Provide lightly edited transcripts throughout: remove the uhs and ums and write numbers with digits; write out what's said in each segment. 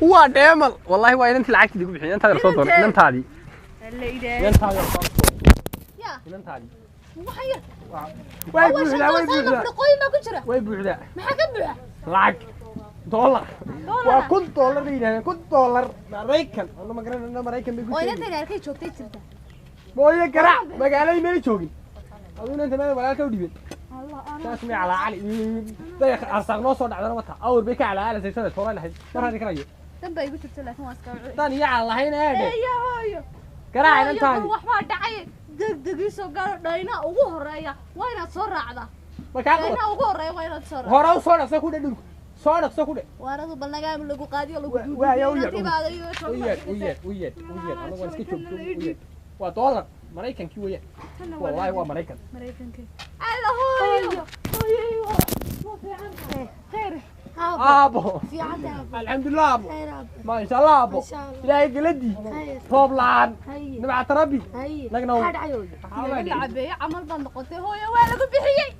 هو دائما والله وين أنت العكس اللي بحين أنت هذا صوت أنت هذه أنت هذا يا أنت هذه وحير وين بوحدة ما حكبها لعك دولار وكل دولار لينا كل دولار أمريكان أنا ما قرأنا أمريكان بيقول وين أنت اللي أركي شوفتي تبدا بويا قرأ ما قال لي مالي شوقي أظن أنت ما ولا كودي الله أنا تسمع على علي ده أصلا صور على متى أول بيك على زي سنة صورة لحد مرة هذيك رأيه تبى يقول شفت لك ماسكة ثاني يا الله هنا هذا يا قرأ أنت هذه wax ma dhacay degdeg soo gaar dhayna ugu horeeya waa inaad soo raacda ma ka dhayna ugu horeeya waa inaad soo raacda hore u soo dhaqso ku dhig soo dhaqso ku dhig waaradu balnagaam lagu qaadiyo lagu waa yaa uyad anagu iska joogto uyad waa dollar mareykanki weeyaan wallahi waa mareykanki alla hooyo ma fiican khayr ابو في عذاب الحمد لله ابو ما شاء الله ابو الهي قلدي طوب لعن نبع تربي نقنا حد عيون لعبي عمل بان نقطه هويا waa lagu bixiyay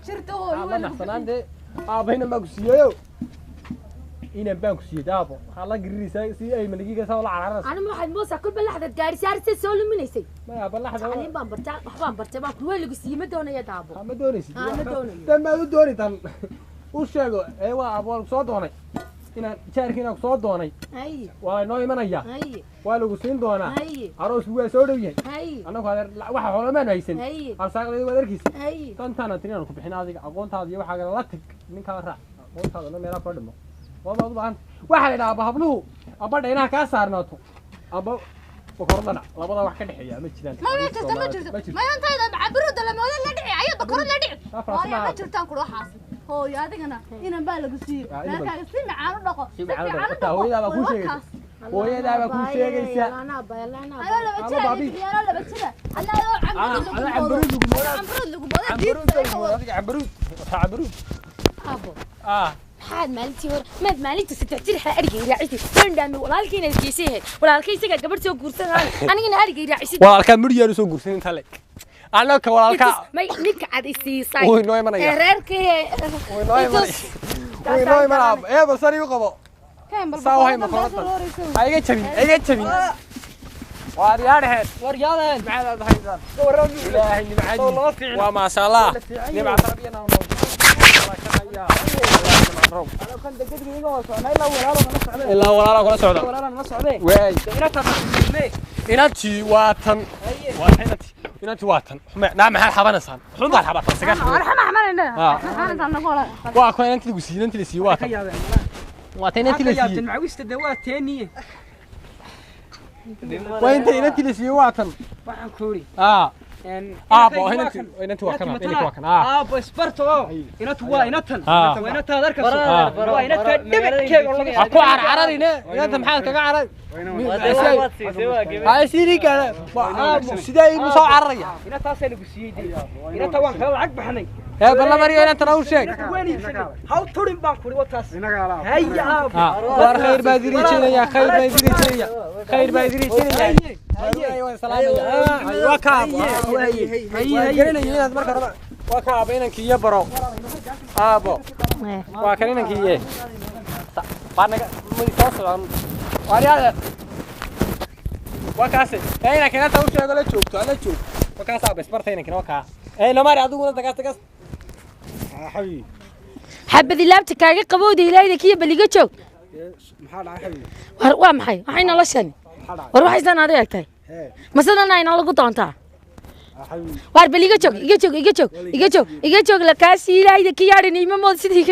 fiirto hooyo ما نحسنان دي ابينا ما كسيو ina baan ku siiyay abo waxa la gariisay si ay maligiga soo la cararas ana waxaad moosaa kul balaxda gaari saartay soo luminaysay ma balaxda aan baan bartaa waxbaan bartay baan ku weligu siiyay ma doonaya daabo ma doonaysid ma doonitan u sheego ee waa abo soo doonay inaan jaarkiina soo doonay waa noo imanaya waa lagu siin doonaa aroos waa soo dhow yahay anagu waxa xoolamaan haysan arsaaqada wadarkiisa tantana tiraan ku bixin adiga aqoontaada iyo waxa la tag ninka raac aqoontaada meela fadhimo والله طبعا واحد لا بهبلو ابدا هنا ka saarnaato aba boqorada labada wax ka dhaxeeya ma jiraan ma jirto ma yantayda macabirada la moodo la dhici ayada boqorada la dhici ma jirtaan ku waxaas hooyo adigana inaan baa lagu siiyo laakiin si macaan u dhaqo si fiican hooyada ku sheegay hooyada ku sheegaysa ana la bajira ana cambaruud abo حاد مالتي ور مالتي ستعتري حرقي راعيتي فندامي walaalkiina geesay walaalkaysiga gabar soo guursanay anigina hargay raacisi walaalka mudiyay soo guursan inta leeg anaka walaalka may ninka cad isiisay oo inoo imanaya reerkii oo inoo imanaya ee basari u qabo saawahay ma qorata ayga jabin waryaadeen maxaad haysan ilaahay nimcadi waa ma sha Allah nimca tarbiyana إلا ولا كلا سعودة واي إنتي واتن إنتي واتن نعم حبنا صان حنا حبنا سكان أنا نقول واكو إنتي لقسي إنتي لسي واتن واتن إنتي لسي معويست الدواء تانية وإنت إنتي لسي واتن waxaan kuuri abo inantu waa kana abo isbarto inantu waa inatan waa inanta darka waa inanta dhibkeega ku cararine inanta maxaad kaga carar ay siri kale sidee uu soo cararaya inantaas lagu siiyay inanta waan kala lacag baxnay ee balla mariyo inanta noo sheeg haw turin baan kuri wataas hayya war khayr baadiriinaya khayr baadiriinaya ايوه سلام ايوه كاب هي marka waa kaab inankii iyo baro aabo waa kan inankii baanaga mari soo socon wariyaada waa kaas inankii inta uu sheego la joogto waa kaas aab isbarta inankii waa ka namari adiguna tagas habibi xabadi laabta kaaga qabowday ilayda kiya baliga joog maxaa dhacay habibi waa maxay waxayna la shan war waxaysan aad eegtay masadana ayna lagu doontaa war baliga joog la kaasi ilayda ki yaadin ima mood sidii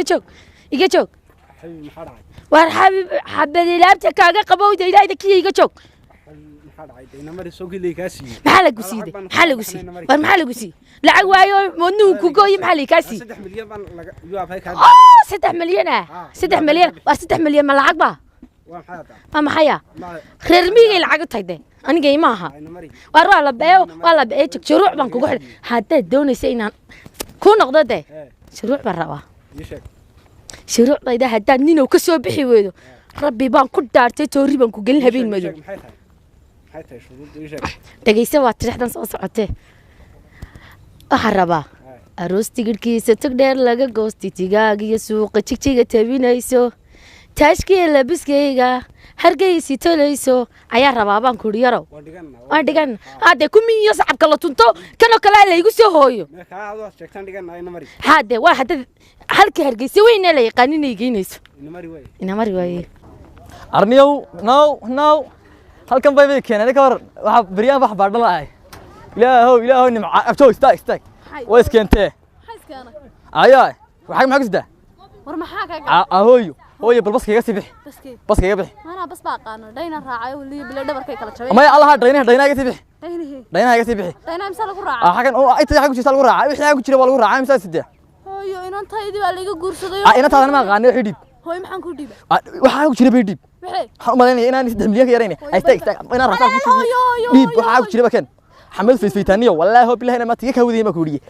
iga joog war xabadi laabta kaaga qabowday ilayda ki iga joog maxaa lagu siiyay war maxaa lagu siiyay lacag waayo moodnuu ku gooyay maxaa la kaasi 3 milyan baan laga yuabay ka 3 milyan war 3 milyan ma lacag ba ama haya reer miyiga lacag tagde aniga ima aha war la beeyo shuruuc baan kugu xidhay hadda doonaysa inaan ku noqdo de shuruuc baan rabaa shuruucdayda hadda ninoo ka soo bixi weedo rabbi baan ku dhaartay toori baan ku gelin habeen madow dageysa waa tirixdan soo socotee waxaan rabaa aroos tigidhkiisa tag dheer laga goosti tigaag iyo suuqa jigjiga tabinayso taashkii labiskayga hargeysi tolayso ayaa rabaa baan kuri yarow waan dhigan hade kumiyo sacabka la tunto kana kala la igu soo hooyo hade waa hada halkii hargeysi weyn la yaqaaninay geynayso ina mari way arniyow no halkan bay keenay ka war waxa bariyaan wax baadhalaay ilaahow nimca abtoo istaag way iskentee ayaa waxa ma xigta war maxaa ka hooyo bal baskayga sibix baskayga bix ana bas baaqaano dhayna raacay wali bila dhabarkay kala jabay ma Allah dhaynaga sibix dhaynaga sibix dhayna imsa lagu raacay xagan oo ay tahay xagu lagu raacay wixii xagu jira waa lagu raacay imsa sidee hooyo inaan taydii waa laga guursaday inantaadana ma qaanay xidib hooyo maxaan ku dhiibay waxa xagu jira bay dhib waxaan u maleynaa inaan 3 milyan ka yarayna istaag inaan raasaan ku dhiib dhiib waxa xagu jira bakan xamed fiisfiitaaniyo wallahi billahi ma tiga ka wadiyay ma ku dhigay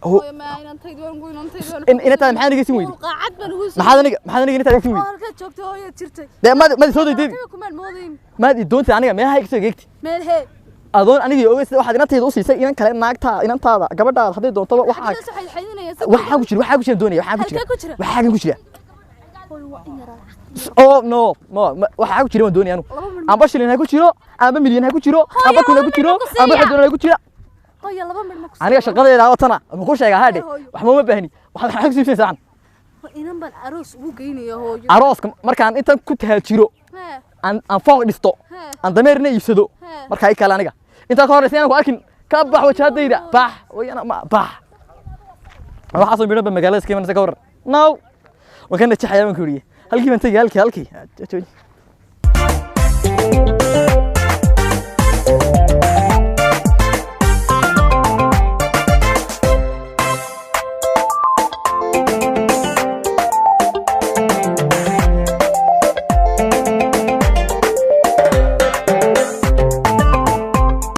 hooyo ma inaan taydii waan inantaada maxaa naga siin weydi qaacad baan ugu maxaa naga inantaada siin weydi halka joogto hooyo jirtay ma soo deydid kumaan moodin ma doonta aniga meeha iga soo geegti meel he adoon aniga oo waxaad inanteeda u siisay inan kale inantaada gabadhaada haday doonto waxa ku jira doonaya waxa ku jira oh no waxa ku jira waan doonaya amba shilin ha ku jiro amba milyan ha ku jiro amba kun ha ku jiro amba xadoon ha ku jira hooyo laba mid ma ku aniga shaqadeeda watana ma ku sheega haade wax ma baahni waxa ku siibsan saacan inan bal aroos ugu geynaya hooyo arooska markaan intan ku taajiro aan fooq dhisto aan dameerna iibsado marka ay kala aniga inta ka horeysan ku arkin ka bax wajahadayda bax wayna ma bax waxa soo midho magaalada iska imanaysa ka war no wakana jaxayaan ku riye halkii baan tagay halkii